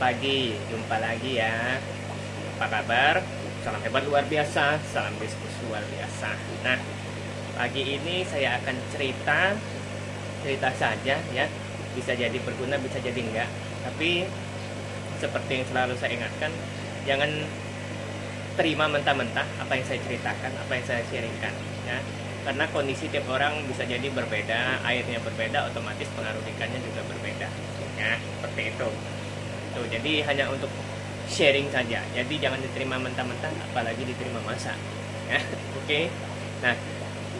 pagi, jumpa lagi ya. Apa kabar? Salam hebat luar biasa, salam bisnis luar biasa. Nah, pagi ini saya akan cerita saja ya. Bisa jadi berguna, bisa jadi enggak. Tapi seperti yang selalu saya ingatkan, jangan terima mentah-mentah apa yang saya ceritakan, apa yang saya sharingkan ya. Karena kondisi tiap orang bisa jadi berbeda, airnya berbeda, otomatis pengaruh ikannya juga berbeda ya, seperti itu. Tuh, jadi hanya untuk sharing saja. Jadi jangan diterima mentah-mentah, apalagi diterima masak ya. Oke. Nah,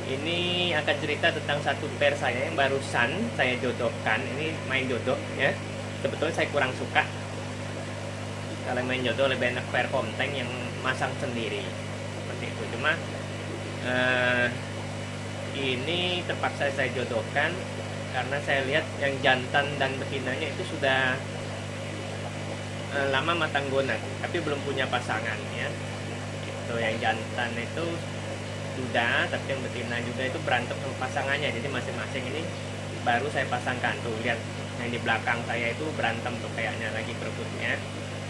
ini akan cerita tentang satu pair saya yang barusan saya jodohkan. Ini main jodoh ya. Sebetulnya saya kurang suka kalau main jodoh, lebih enak pair komteng yang masang sendiri seperti itu. Cuma ini terpaksa saya jodohkan karena saya lihat yang jantan dan betinanya itu sudah lama matang gonat, tapi belum punya pasangan ya. Itu yang jantan itu sudah, tapi yang betina juga itu berantem sama pasangannya. Jadi masing-masing ini baru saya pasangkan. Tuh lihat yang di belakang saya itu berantem tuh, kayaknya lagi berebutnya.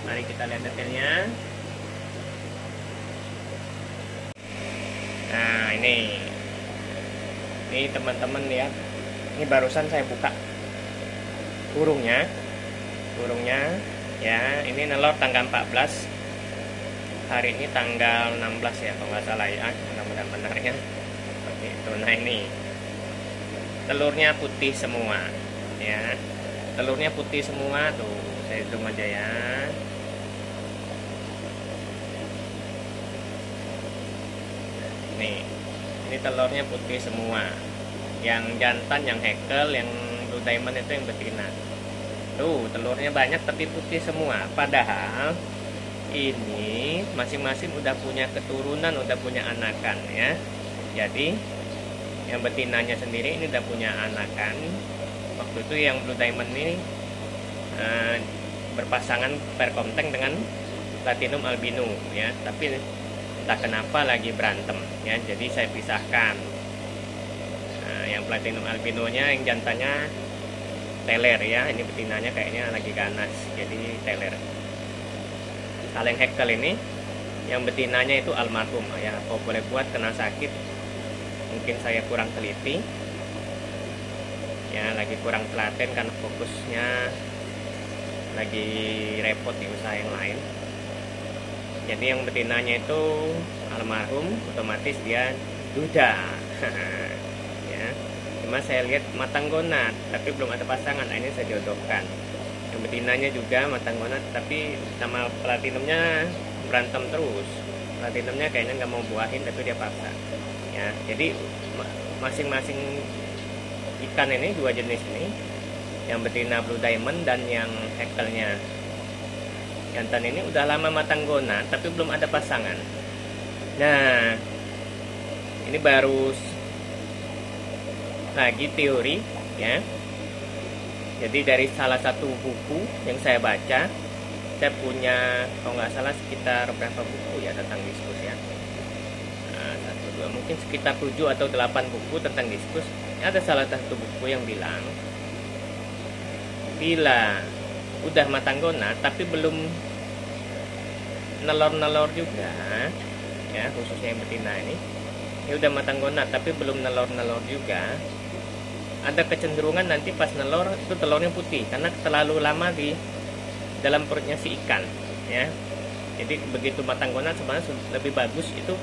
Mari kita lihat detailnya. Nah, ini teman-teman lihat, ini barusan saya buka burungnya ya. Ini nelor tanggal 14, hari ini tanggal 16 ya kalau nggak salah ya, mudah-mudahan benar ya, seperti itu. Nah, ini telurnya putih semua ya, telurnya putih semua tuh. Saya zoom aja ya. Ini telurnya putih semua. Yang jantan, yang hekel, yang blue diamond itu yang betina. Tuh, telurnya banyak tapi putih semua. Padahal ini masing-masing udah punya keturunan, udah punya anakan ya. Jadi yang betinanya sendiri ini udah punya anakan. Waktu itu yang blue diamond ini berpasangan pair komteng dengan platinum albino ya. Tapi entah kenapa lagi berantem ya, jadi saya pisahkan. Nah, yang platinum albinonya, yang jantannya teler ya, ini betinanya kayaknya lagi ganas, jadi teler. Kalau yang hekel ini, yang betinanya itu almarhum ya, apa boleh buat kena sakit, mungkin saya kurang teliti ya, lagi kurang telaten karena fokusnya lagi repot di usaha yang lain. Jadi yang betinanya itu almarhum, otomatis dia duda ya. Cuma saya lihat matang gonat tapi belum ada pasangan. Nah, ini saya jodohkan. Yang betinanya juga matang gonat tapi sama platinumnya berantem terus. Platinumnya kayaknya nggak mau buahin tapi dia paksa ya. Jadi masing-masing ikan ini, dua jenis ini, yang betina blue diamond dan yang hekelnya jantan ini udah lama matang gonat tapi belum ada pasangan. Nah, ini baru lagi teori ya. Jadi dari salah satu buku yang saya baca, saya punya kalau nggak salah sekitar berapa buku ya tentang diskus ya. Nah, satu dua, mungkin sekitar 7 atau 8 buku tentang diskus. Ada salah satu buku yang bilang bila udah matang gonat tapi belum nelor-nelor juga ya, khususnya yang betina ini udah matang gonat tapi belum nelor-nelor juga, ada kecenderungan nanti pas nelor itu telurnya putih karena terlalu lama di dalam perutnya si ikan ya. Jadi begitu matang gonat sebenarnya lebih bagus itu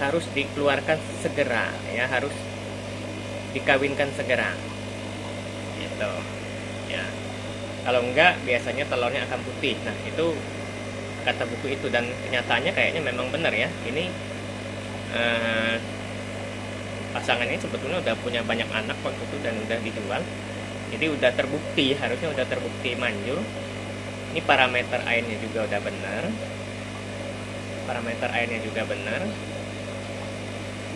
harus dikeluarkan segera ya, harus dikawinkan segera gitu ya. Kalau enggak biasanya telurnya akan putih. Nah, itu kata buku itu, dan kenyataannya kayaknya memang benar ya. Ini pasangan ini sebetulnya udah punya banyak anak waktu itu dan udah dijual. Jadi udah terbukti, harusnya udah terbukti manjur. Ini parameter airnya juga udah benar. Parameter airnya juga benar.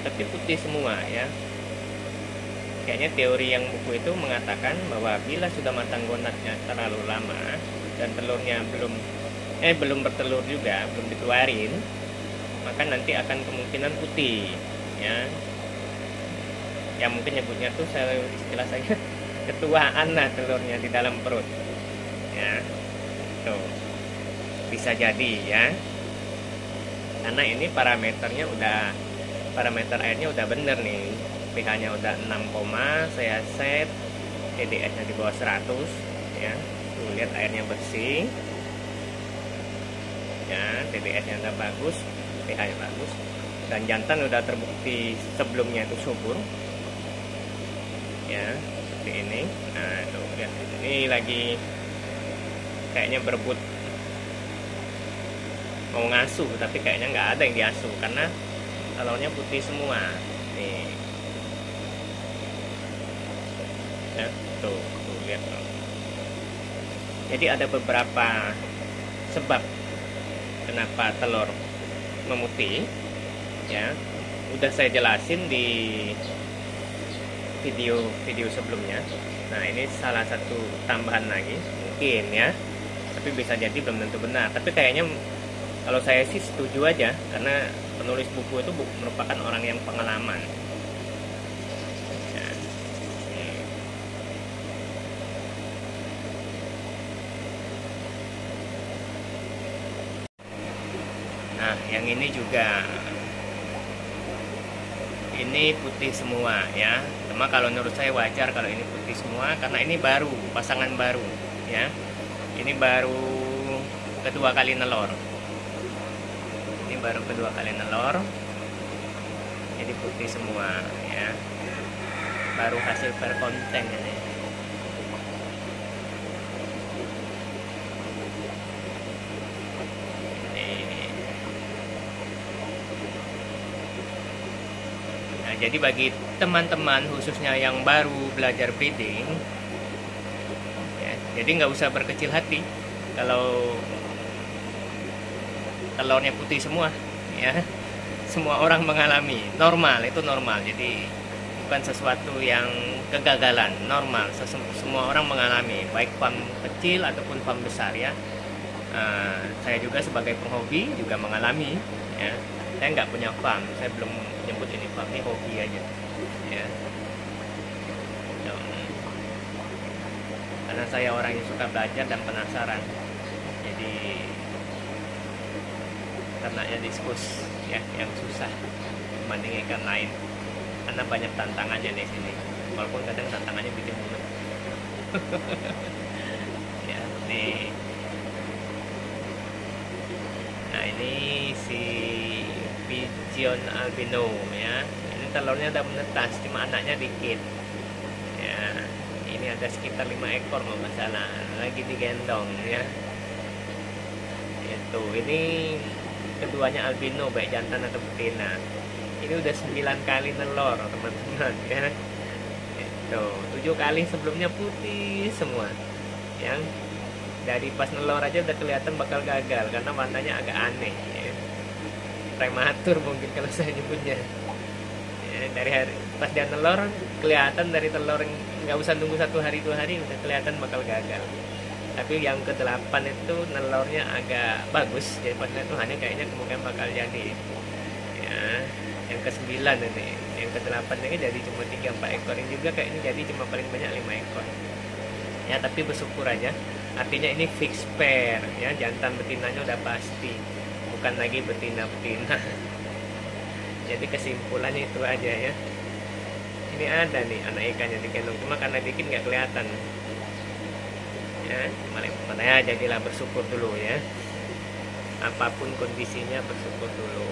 Tapi putih semua ya. Kayaknya teori yang buku itu mengatakan bahwa bila sudah matang gonatnya terlalu lama dan telurnya belum bertelur juga, belum dikeluarin, maka nanti akan kemungkinan putih ya. Ya mungkin nyebutnya tuh istilah saya ketuaan lah telurnya di dalam perut ya. tuh bisa jadi ya, karena ini parameter airnya udah bener nih, pH nya udah 6, saya set TDS nya di bawah 100 ya. Tuh lihat airnya bersih ya, TDS nya udah bagus, pH nya bagus, dan jantan udah terbukti sebelumnya itu subur ya, seperti ini. Nah tuh lihat, ini lagi kayaknya berebut mau ngasuh, tapi kayaknya nggak ada yang diasuh karena telurnya putih semua nih ya. Tuh lihat tuh. Jadi ada beberapa sebab kenapa telur memutih ya, udah saya jelasin di video sebelumnya. Nah ini salah satu tambahan lagi mungkin ya, tapi bisa jadi belum tentu benar, tapi kayaknya kalau saya sih setuju aja, karena penulis buku itu merupakan orang yang pengalaman ya. Nah yang ini juga, ini putih semua ya, cuma kalau menurut saya wajar kalau ini putih semua karena ini baru, pasangan baru ya, ini baru kedua kali nelor, jadi putih semua ya, baru hasil perkonten ini. Nah, jadi bagi teman-teman khususnya yang baru belajar breeding ya, jadi nggak usah berkecil hati kalau telurnya putih semua ya. Semua orang mengalami, normal, itu normal, jadi bukan sesuatu yang kegagalan, normal, semua orang mengalami, baik farm kecil ataupun farm besar ya. Saya juga sebagai penghobi juga mengalami ya. Saya nggak punya farm, saya belum nyebut ini farm, ini hobi aja ya. Karena saya orang yang suka belajar dan penasaran, jadi ternaknya diskus ya, yang susah dibanding ikan lain karena banyak tantangannya di sini, walaupun kadang tantangannya bikin mulut. Ya nih, nah ini si pigeon albino ya, ini telurnya udah menetas, cuma anaknya dikit ya. Ini ada sekitar 5 ekor kalau nggak salah, lagi digendong ya. Itu ini keduanya albino, baik jantan atau betina. Ini udah 9 kali nelor teman-teman ya. Itu 7 kali sebelumnya putih semua yang dari pas nelor aja udah kelihatan bakal gagal karena warnanya agak aneh ya. Prematur mungkin kalau saya nyebutnya ya, dari hari pas dia nelor kelihatan, dari telur nggak usah nunggu 1 hari 2 hari udah kelihatan bakal gagal. Tapi yang ke-8 itu nelornya agak bagus, jadi pas Tuhannya kayaknya kemungkinan bakal jadi ya. Yang ke-9 ini, yang ke-8 ini jadi cuma 3-4 ekor, ini juga kayaknya jadi cuma paling banyak 5 ekor ya. Tapi bersyukur aja, artinya ini fix pair ya, jantan betinanya udah pasti, bukan lagi betina-betina. Jadi kesimpulannya itu aja ya. Ini ada nih anak ikannya digendong, cuma karena dikit nggak kelihatan ya. Mana ya, jadilah bersyukur dulu ya, apapun kondisinya bersyukur dulu.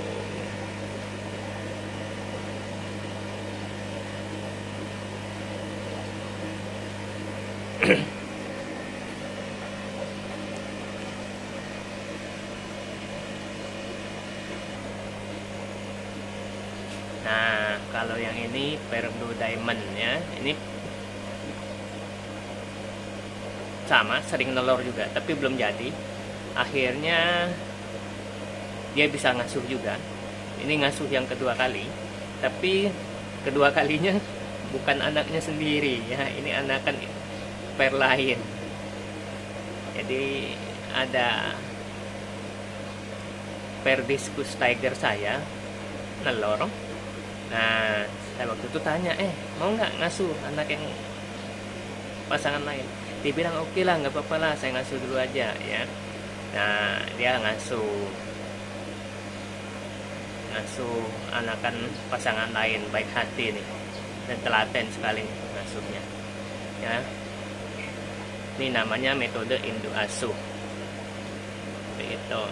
Nah kalau yang ini Perlu Diamond ya, ini sama, sering nelor juga tapi belum jadi. Akhirnya dia bisa ngasuh juga. Ini ngasuh yang kedua kali, tapi kedua kalinya bukan anaknya sendiri ya, ini anakan pair lain. Jadi ada pair diskus tiger saya nelor. Nah saya waktu itu tanya, mau nggak ngasuh anak yang pasangan lain? Dia bilang oke lah, nggak apa-apa lah, saya ngasuh dulu aja ya. Nah, dia ngasuh anakan pasangan lain, baik hati nih, dan telaten sekali ngasuhnya ya. Ini namanya metode induk asuh. Begitu.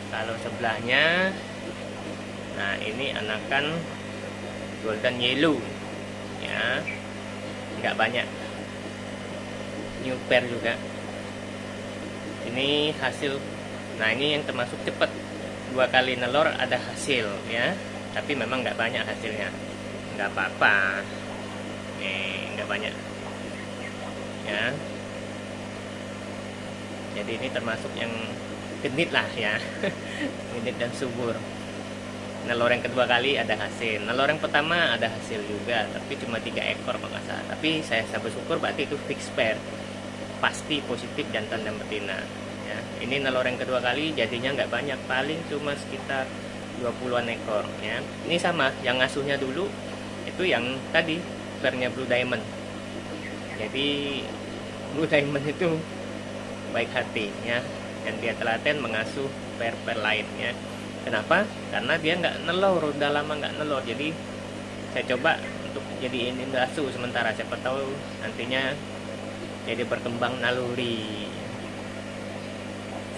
Kalau sebelahnya, nah ini anakan golden yellow ya, nggak banyak, new pair juga. Ini hasil, nah ini yang termasuk cepat, 2 kali nelor ada hasil ya, tapi memang nggak banyak hasilnya, nggak apa-apa, nggak banyak ya. Jadi ini termasuk yang genit lah ya. Genit dan subur. Nelor yang kedua kali ada hasil, nelor yang pertama ada hasil juga, tapi cuma 3 ekor kalau nggak salah. Tapi saya bersyukur berarti itu fix pair, pasti positif jantan dan betina ya. Ini nelor yang kedua kali jadinya nggak banyak, paling cuma sekitar 20-an ekor ya. Ini sama yang ngasuhnya dulu itu yang tadi pairnya Blue Diamond. Jadi Blue Diamond itu baik hati ya, dan dia telaten mengasuh pair-pair lain ya. Kenapa? Karena dia nggak nelor, udah lama nggak nelor. Jadi saya coba untuk jadiin induk asuh sementara, siapa tahu nantinya jadi berkembang naluri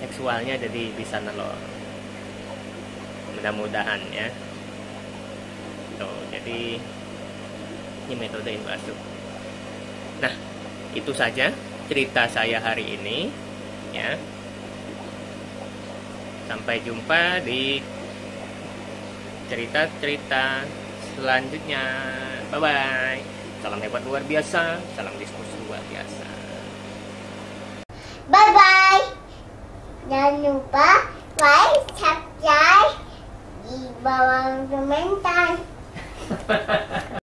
seksualnya, jadi bisa nelor. Mudah-mudahan ya. Tuh, jadi ini metode induk asuh. Nah, itu saja cerita saya hari ini ya. Sampai jumpa di cerita-cerita selanjutnya. Bye-bye. Salam hebat luar biasa, salam diskusi luar biasa. Bye-bye. Jangan lupa like, subscribe di bawah komentar.